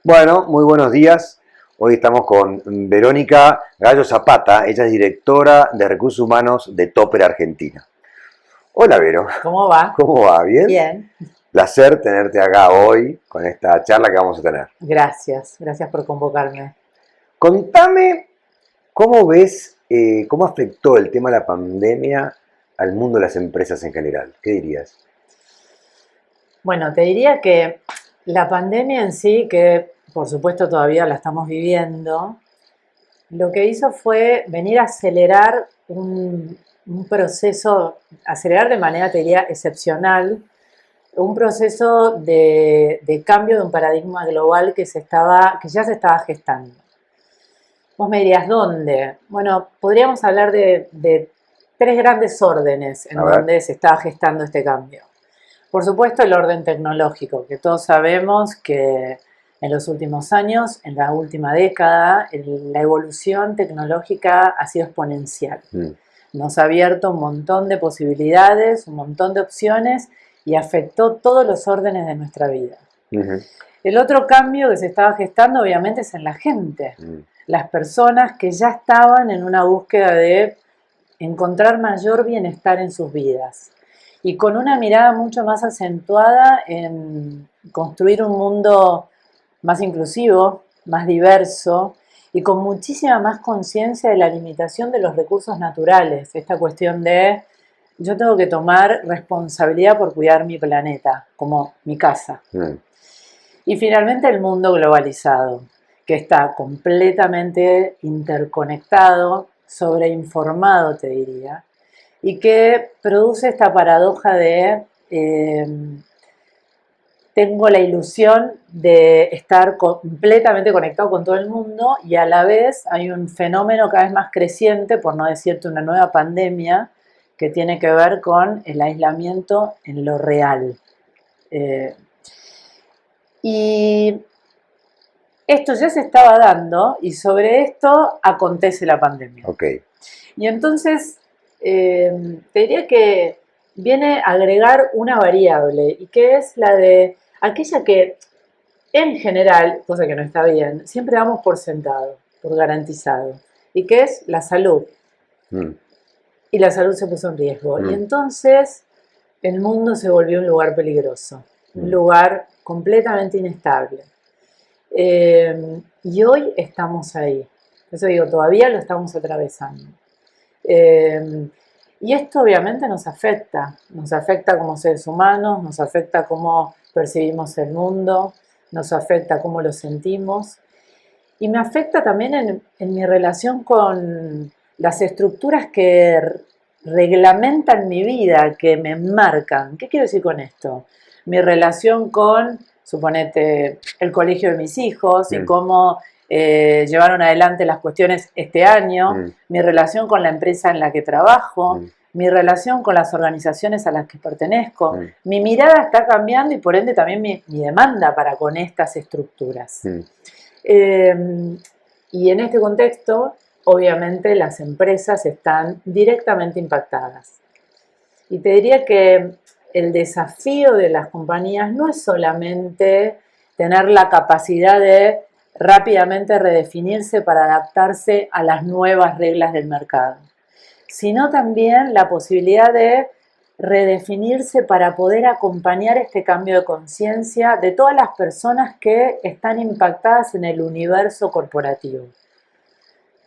Bueno, muy buenos días. Hoy estamos con Verónica Gallo Zapata. Ella es directora de Recursos Humanos de Topper Argentina. Hola, Vero. ¿Cómo va? ¿Cómo va? ¿Bien? Bien, Placer tenerte acá hoy con esta charla que vamos a tener. gracias por convocarme. Contame cómo ves, cómo afectó el tema de la pandemia al mundo de las empresas en general. ¿Qué dirías? Bueno, te diría que la pandemia en sí, que por supuesto todavía la estamos viviendo, lo que hizo fue venir a acelerar un proceso, acelerar de manera, te diría, excepcional, un proceso de cambio de un paradigma global que ya se estaba gestando. Vos me dirías, ¿dónde? Bueno, podríamos hablar de tres grandes órdenes en A ver. donde se estaba gestando este cambio. Por supuesto, el orden tecnológico, que todos sabemos que en los últimos años, en la última década, la evolución tecnológica ha sido exponencial. Nos ha abierto un montón de posibilidades, un montón de opciones y afectó todos los órdenes de nuestra vida. El otro cambio que se estaba gestando, obviamente, es en la gente. Las personas que ya estaban en una búsqueda de encontrar mayor bienestar en sus vidas y con una mirada mucho más acentuada en construir un mundo más inclusivo, más diverso y con muchísima más conciencia de la limitación de los recursos naturales. Esta cuestión de yo tengo que tomar responsabilidad por cuidar mi planeta, como mi casa. Y finalmente el mundo globalizado, que está completamente interconectado, sobreinformado, te diría, y que produce esta paradoja de tengo la ilusión de estar completamente conectado con todo el mundo y a la vez hay un fenómeno cada vez más creciente, por no decirte una nueva pandemia, que tiene que ver con el aislamiento en lo real. Y esto ya se estaba dando y sobre esto acontece la pandemia. Okay. Y entonces te diría que viene a agregar una variable y que es la de aquella que en general, cosa que no está bien, siempre damos por sentado, por garantizado, y que es la salud. Y la salud se puso en riesgo. Y entonces el mundo se volvió un lugar peligroso, un lugar completamente inestable. Y hoy estamos ahí. Por eso digo, todavía lo estamos atravesando. Y esto obviamente nos afecta como seres humanos, nos afecta cómo percibimos el mundo, nos afecta cómo lo sentimos y me afecta también en mi relación con las estructuras que reglamentan mi vida, que me marcan. ¿Qué quiero decir con esto? Mi relación con, suponete, el colegio de mis hijos y cómo llevaron adelante las cuestiones este año, mi relación con la empresa en la que trabajo, mi relación con las organizaciones a las que pertenezco. Mi mirada está cambiando y por ende también mi demanda para con estas estructuras. Y en este contexto, obviamente, las empresas están directamente impactadas. Y te diría que el desafío de las compañías no es solamente tener la capacidad de rápidamente redefinirse para adaptarse a las nuevas reglas del mercado, sino también la posibilidad de redefinirse para poder acompañar este cambio de conciencia de todas las personas que están impactadas en el universo corporativo.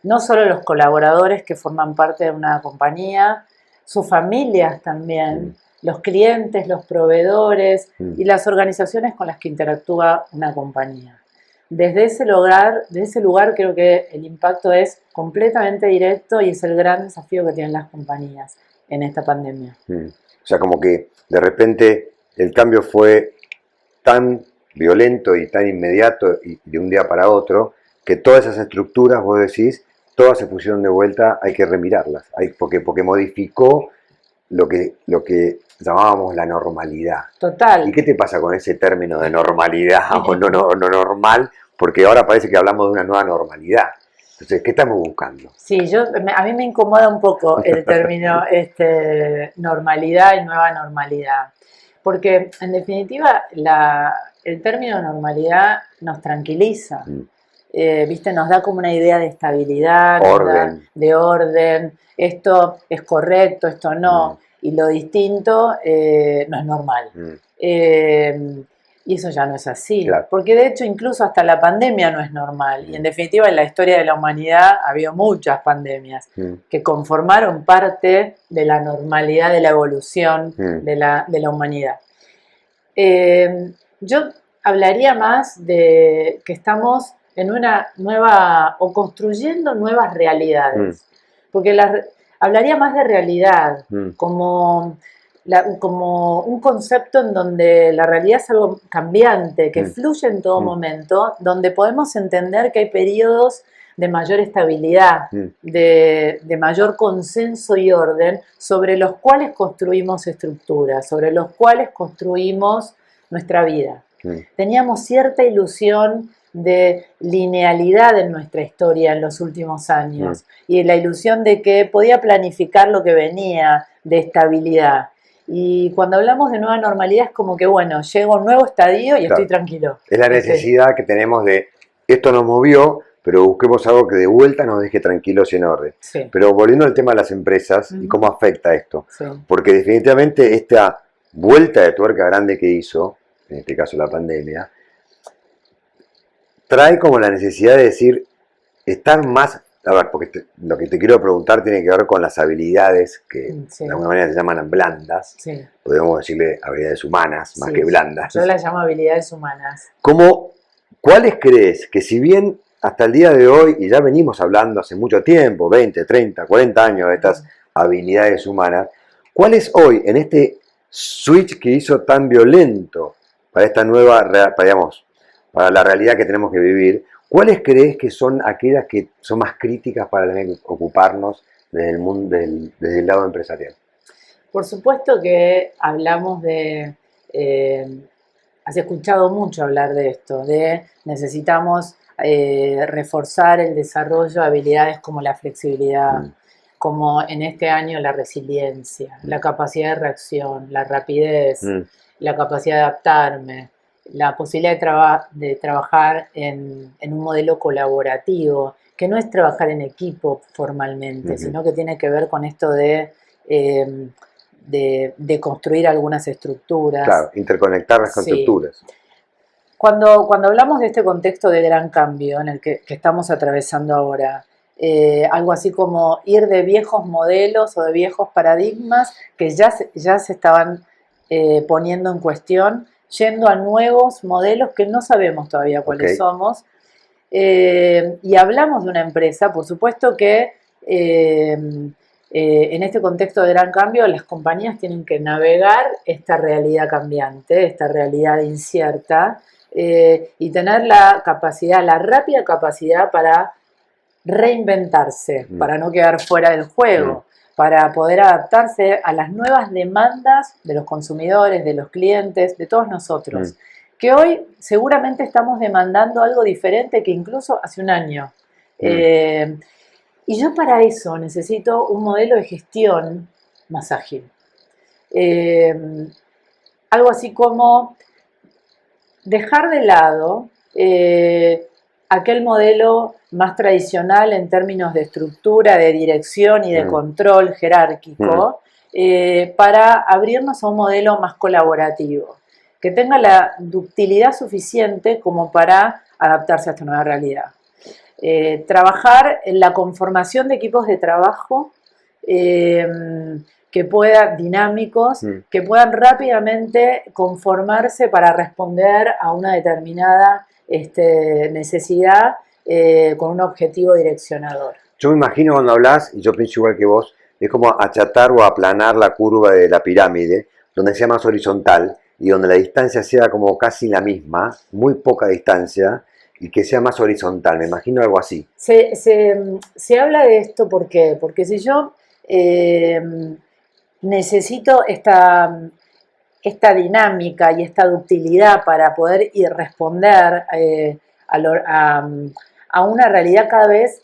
No solo los colaboradores que forman parte de una compañía, sus familias también, los clientes, los proveedores y las organizaciones con las que interactúa una compañía. Desde ese lugar creo que el impacto es completamente directo y es el gran desafío que tienen las compañías en esta pandemia. O sea, como que de repente el cambio fue tan violento y tan inmediato y de un día para otro, que todas esas estructuras, vos decís, todas se pusieron de vuelta, hay que remirarlas, porque modificó lo que llamábamos la normalidad. Total. ¿Y qué te pasa con ese término de normalidad o no normal? Porque ahora parece que hablamos de una nueva normalidad. Entonces, ¿qué estamos buscando? Sí, a mí me incomoda un poco el término normalidad y nueva normalidad. Porque, en definitiva, el término normalidad nos tranquiliza. Mm. ¿Viste? Nos da como una idea de estabilidad, Orden. de orden, esto es correcto, esto no, y lo distinto no es normal. Y eso ya no es así, Claro. porque de hecho incluso hasta la pandemia no es normal, y en definitiva en la historia de la humanidad ha habido muchas pandemias que conformaron parte de la normalidad de la evolución de la humanidad. Yo hablaría más de que estamos en una nueva, o construyendo nuevas realidades, porque hablaría más de realidad, como un concepto en donde la realidad es algo cambiante, que fluye en todo momento, donde podemos entender que hay periodos de mayor estabilidad, de mayor consenso y orden, sobre los cuales construimos estructuras, sobre los cuales construimos nuestra vida. Teníamos cierta ilusión de linealidad en nuestra historia en los últimos años y la ilusión de que podía planificar lo que venía, de estabilidad. Y cuando hablamos de nueva normalidad es como que, bueno, llego a un nuevo estadio y estoy tranquilo. Es la necesidad que tenemos de, esto nos movió, pero busquemos algo que de vuelta nos deje tranquilos y en orden. Sí. Pero volviendo al tema de las empresas y cómo afecta esto. Sí. Porque definitivamente esta vuelta de tuerca grande que hizo, en este caso la pandemia, trae como la necesidad de decir, estar más, a ver, porque lo que te quiero preguntar tiene que ver con las habilidades que de alguna manera se llaman blandas, podemos decirle habilidades humanas más que blandas. Yo las llamo habilidades humanas. ¿Cuáles crees que si bien hasta el día de hoy, y ya venimos hablando hace mucho tiempo, 20, 30, 40 años de estas habilidades humanas, cuáles hoy en este switch que hizo tan violento para esta nueva, digamos, para la realidad que tenemos que vivir, ¿cuáles crees que son aquellas que son más críticas para tener que ocuparnos desde el mundo, desde el lado empresarial? Por supuesto que hablamos de, has escuchado mucho hablar de esto, de necesitamos reforzar el desarrollo de habilidades como la flexibilidad, como en este año la resiliencia, la capacidad de reacción, la rapidez, la capacidad de adaptarme, la posibilidad de trabajar en un modelo colaborativo, que no es trabajar en equipo formalmente, sino que tiene que ver con esto de construir algunas estructuras. Claro, interconectar las estructuras. Cuando hablamos de este contexto de gran cambio en el que estamos atravesando ahora, algo así como ir de viejos modelos o de viejos paradigmas que ya se estaban poniendo en cuestión, yendo a nuevos modelos que no sabemos todavía cuáles somos. Y hablamos de una empresa, por supuesto que en este contexto de gran cambio las compañías tienen que navegar esta realidad cambiante, esta realidad incierta, y tener la capacidad, la rápida capacidad para reinventarse, para no quedar fuera del juego, para poder adaptarse a las nuevas demandas de los consumidores, de los clientes, de todos nosotros, que hoy seguramente estamos demandando algo diferente que incluso hace un año. Y yo para eso necesito un modelo de gestión más ágil. Algo así como dejar de lado aquel modelo más tradicional en términos de estructura, de dirección y de control jerárquico, para abrirnos a un modelo más colaborativo, que tenga la ductilidad suficiente como para adaptarse a esta nueva realidad. Trabajar en la conformación de equipos de trabajo dinámicos, que puedan rápidamente conformarse para responder a una determinada necesidad con un objetivo direccionador. Yo me imagino cuando hablas, y yo pienso igual que vos, es como achatar o aplanar la curva de la pirámide, donde sea más horizontal y donde la distancia sea como casi la misma, muy poca distancia, y que sea más horizontal, me imagino algo así. Se habla de esto, ¿por qué? Porque si yo necesito esta dinámica y esta ductilidad para poder ir responder a una realidad cada vez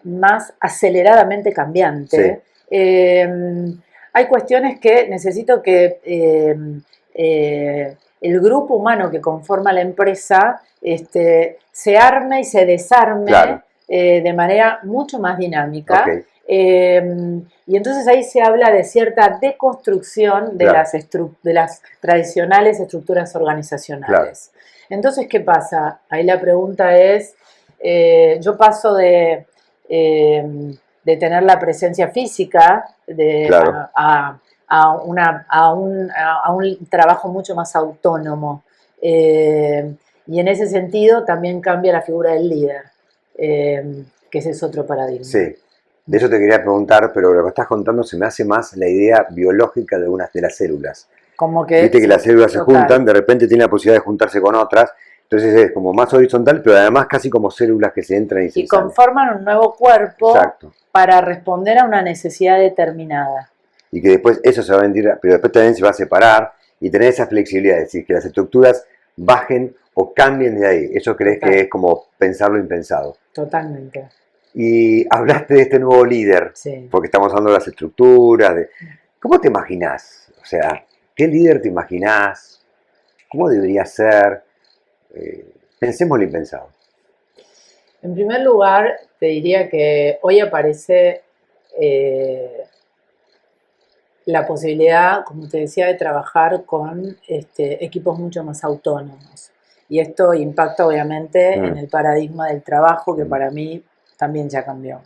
más aceleradamente cambiante, hay cuestiones que necesito que el grupo humano que conforma la empresa se arme y se desarme Claro. de manera mucho más dinámica. Ok. Y entonces ahí se habla de cierta deconstrucción de, Claro. de las tradicionales estructuras organizacionales. Entonces, ¿qué pasa? Ahí la pregunta es, yo paso de tener la presencia física Claro. a un trabajo mucho más autónomo. Y en ese sentido también cambia la figura del líder, que ese es otro paradigma. Sí, de eso te quería preguntar, pero lo que estás contando se me hace más la idea biológica de unas de las células. Como que Viste que las células se total. juntan, de repente tienen la posibilidad de juntarse con otras, entonces es como más horizontal, pero además casi como células que se entran y se Y salen. conforman un nuevo cuerpo. Exacto. Para responder a una necesidad determinada. Y que después eso se va a venir, pero después también se va a separar y tener esa flexibilidad, es decir, que las estructuras bajen o cambien de ahí. ¿Eso crees Total. que es como pensar lo impensado? Totalmente. Y hablaste de este nuevo líder, Sí. porque estamos hablando de las estructuras, ¿cómo te imaginás? O sea, ¿qué líder te imaginás? ¿Cómo debería ser? Pensemos lo impensado. En primer lugar, te diría que hoy aparece la posibilidad, como te decía, de trabajar con equipos mucho más autónomos. Y esto impacta obviamente en el paradigma del trabajo, que para mí también ya cambió.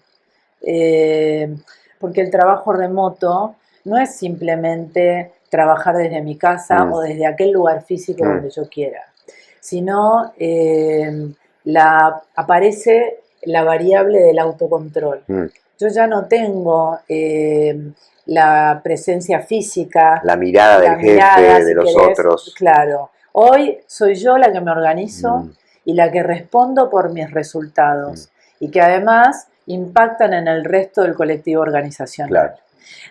Porque el trabajo remoto no es simplemente trabajar desde mi casa o desde aquel lugar físico donde yo quiera, sino aparece la variable del autocontrol. Yo ya no tengo la presencia física, la mirada del jefe, de los otros. Claro, hoy soy yo la que me organizo y la que respondo por mis resultados y que además impactan en el resto del colectivo organizacional. Claro.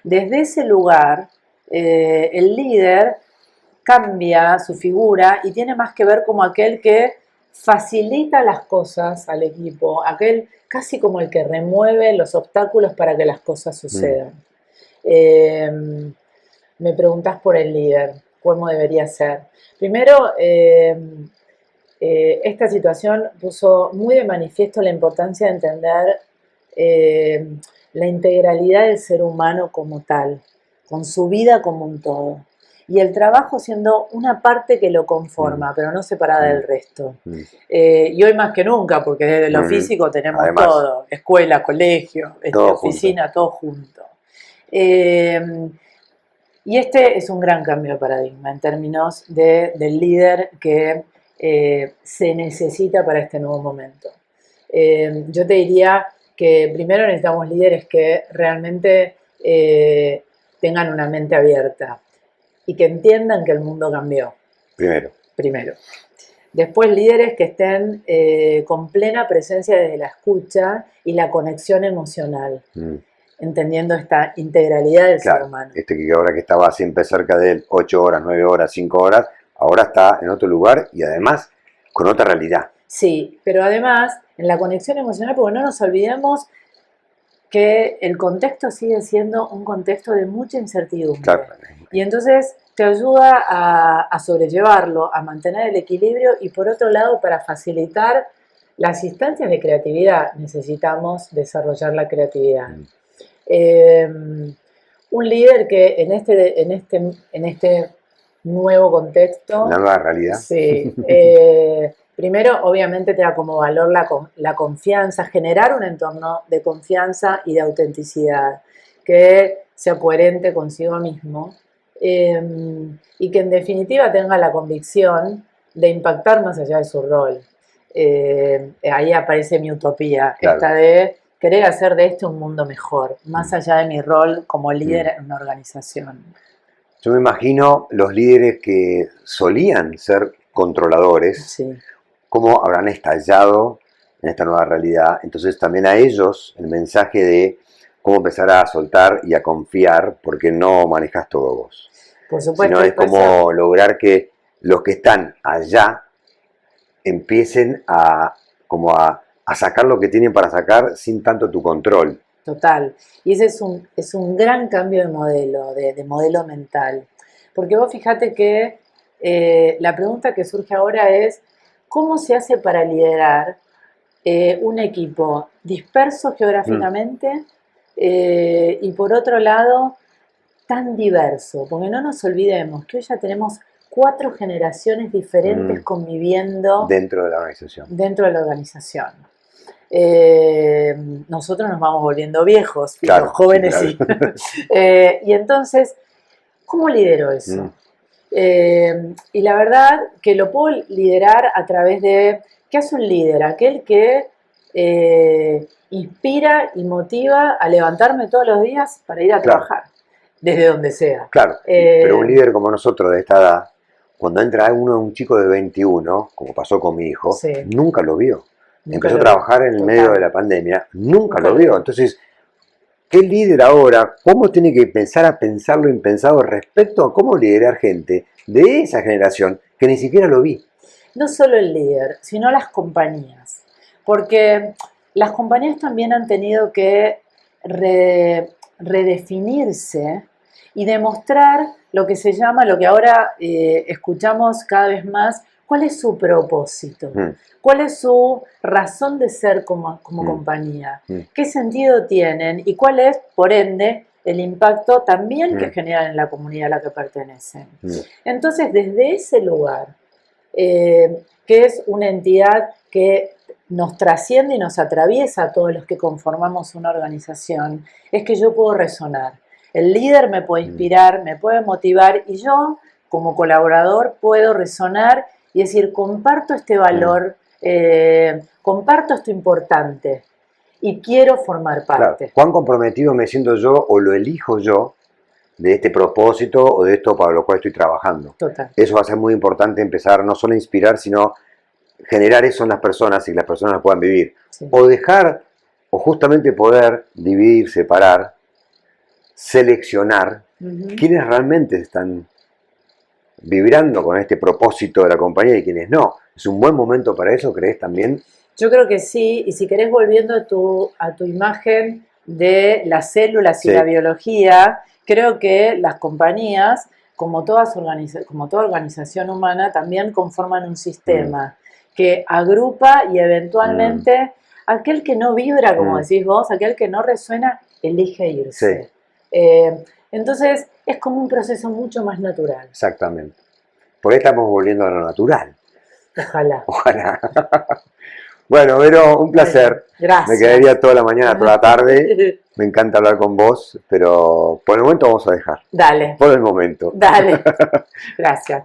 Desde ese lugar, el líder cambia su figura y tiene más que ver como aquel que facilita las cosas al equipo, aquel casi como el que remueve los obstáculos para que las cosas sucedan. Me preguntás por el líder, cómo debería ser. Primero, esta situación puso muy de manifiesto la importancia de entender la integralidad del ser humano como tal, con su vida como un todo. Y el trabajo siendo una parte que lo conforma, pero no separada del resto. Y hoy más que nunca, porque desde lo físico tenemos además, todo, escuela, colegio, todo oficina, junto. todo junto. Y este es un gran cambio de paradigma en términos del líder que se necesita para este nuevo momento. Yo te diría que primero necesitamos líderes que realmente tengan una mente abierta y que entiendan que el mundo cambió. Primero. Después líderes que estén con plena presencia desde la escucha y la conexión emocional. Entendiendo esta integralidad del ser humano. Que ahora que estaba siempre cerca de él, 8 horas, 9 horas, 5 horas, ahora está en otro lugar y además con otra realidad. Sí, pero además en la conexión emocional, porque no nos olvidemos que el contexto sigue siendo un contexto de mucha incertidumbre. Claro. Y entonces te ayuda a sobrellevarlo, a mantener el equilibrio y por otro lado para facilitar las instancias de creatividad necesitamos desarrollar la creatividad. Un líder que en este nuevo contexto, una nueva realidad. Sí, primero obviamente te da como valor la confianza, generar un entorno de confianza y de autenticidad, que sea coherente consigo mismo y que en definitiva tenga la convicción de impactar más allá de su rol. Ahí aparece mi utopía, esta de querer hacer de este un mundo mejor, más allá de mi rol como líder en una organización. Yo me imagino los líderes que solían ser controladores, cómo habrán estallado en esta nueva realidad. Entonces también a ellos el mensaje de cómo empezar a soltar y a confiar, porque no manejas todo vos. Por supuesto. Sino es cómo lograr que los que están allá empiecen a sacar lo que tienen para sacar sin tanto tu control. Total. Y ese es un gran cambio de modelo, de modelo mental. Porque vos fíjate que la pregunta que surge ahora es, ¿cómo se hace para liderar un equipo disperso geográficamente y por otro lado tan diverso? Porque no nos olvidemos que hoy ya tenemos 4 generaciones diferentes conviviendo dentro de la organización. Dentro de la organización. Nosotros nos vamos volviendo viejos, y Claro, los jóvenes sí, claro. sí. Y entonces, ¿cómo lidero eso? Y la verdad que lo puedo liderar a través de, ¿qué hace un líder? Aquel que inspira y motiva a levantarme todos los días para ir a Claro. trabajar, desde donde sea. Claro, pero un líder como nosotros de esta edad, cuando entra un chico de 21, como pasó con mi hijo, Sí. nunca lo vio. Nunca Empezó lo a trabajar en el Total. medio de la pandemia, nunca Nunca lo lo vio. vio. Entonces, ¿qué líder ahora? ¿Cómo tiene que empezar a pensar lo impensado respecto a cómo liderar gente de esa generación que ni siquiera lo vi? No solo el líder, sino las compañías. Porque las compañías también han tenido que redefinirse y demostrar lo que se llama, lo que ahora escuchamos cada vez más, cuál es su propósito, cuál es su razón de ser como compañía, qué sentido tienen y cuál es, por ende, el impacto también que generan en la comunidad a la que pertenecen. Entonces, desde ese lugar, que es una entidad que nos trasciende y nos atraviesa a todos los que conformamos una organización, es que yo puedo resonar. El líder me puede inspirar, me puede motivar y yo, como colaborador, puedo resonar y decir, comparto este valor, comparto esto importante y quiero formar parte. Claro. ¿Cuán comprometido me siento yo o lo elijo yo de este propósito o de esto para lo cual estoy trabajando? Total. Eso va a ser muy importante, empezar no solo a inspirar, sino generar eso en las personas y que las personas lo puedan vivir. Sí. O dejar, o justamente poder dividir, separar, seleccionar quienes realmente están vibrando con este propósito de la compañía y quienes no. ¿Es un buen momento para eso, crees también? Yo creo que sí, y si querés volviendo a tu imagen de las células y Sí. la biología, creo que las compañías, como toda organización humana, también conforman un sistema que agrupa y eventualmente aquel que no vibra, como decís vos, aquel que no resuena, elige irse. Sí. Entonces es como un proceso mucho más natural. Exactamente. Por ahí estamos volviendo a lo natural. Ojalá. Ojalá. Bueno, Vero, un placer. Gracias. Me quedaría toda la mañana, toda la tarde. Me encanta hablar con vos, pero por el momento vamos a dejar. Dale. Por el momento. Dale. Gracias.